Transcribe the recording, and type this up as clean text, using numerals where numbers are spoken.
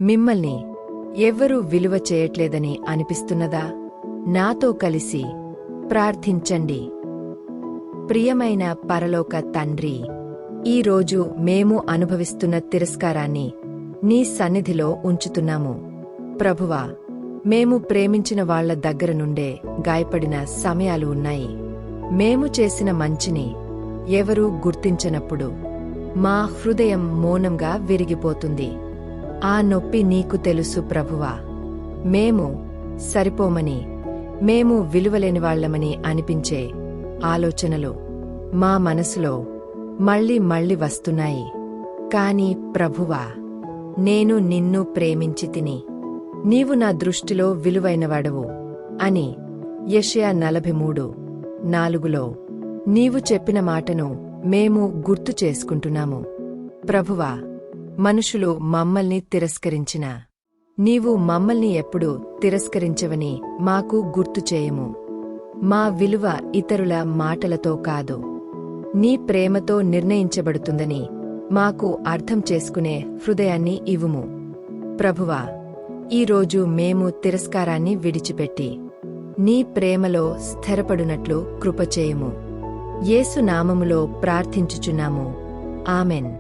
మిమ్మల్ని ఎవ్వరూ విలువ చేయట్లేదని అనిపిస్తున్నదా? నాతో కలిసి ప్రార్థించండి. ప్రియమైన పరలోక తండ్రి, ఈరోజు మేము అనుభవిస్తున్న తిరస్కారాన్ని నీ సన్నిధిలో ఉంచుతున్నాము. ప్రభువా, మేము ప్రేమించిన వాళ్ల దగ్గర నుండే గాయపడిన సమయాలు ఉన్నాయి. మేము చేసిన మంచిని ఎవరూ గుర్తించనప్పుడు మా హృదయం మౌనంగా విరిగిపోతుంది. ఆ నొప్పి నీకు తెలుసు ప్రభువా. మేము సరిపోమని, మేము విలువలేనివాళ్లమని అనిపించే ఆలోచనలు మా మనసులో మళ్ళీ మళ్ళీ వస్తున్నాయి. కాని ప్రభువా, నేను నిన్ను ప్రేమించి తిని, నీవు నా దృష్టిలో విలువైనవాడవు అని యెషయా 43:4లో నీవు చెప్పిన మాటను మేము గుర్తు చేసుకుంటున్నాము. ప్రభువా, మనుషులు మమ్మల్ని తిరస్కరించినా నీవు మమ్మల్ని ఎప్పుడూ తిరస్కరించవని మాకు గుర్తు చేయము. మా విలువ ఇతరుల మాటలతో కాదు, నీ ప్రేమతో నిర్ణయించబడుతుందని మాకు అర్థం చేసుకునే హృదయాన్ని ఇవ్వుము. ప్రభువా, ఈరోజు మేము తిరస్కారాన్ని విడిచిపెట్టి నీ ప్రేమలో స్థిరపడునట్లు కృపచేయుము. యేసు నామములో ప్రార్థించుచున్నాము. ఆమెన్.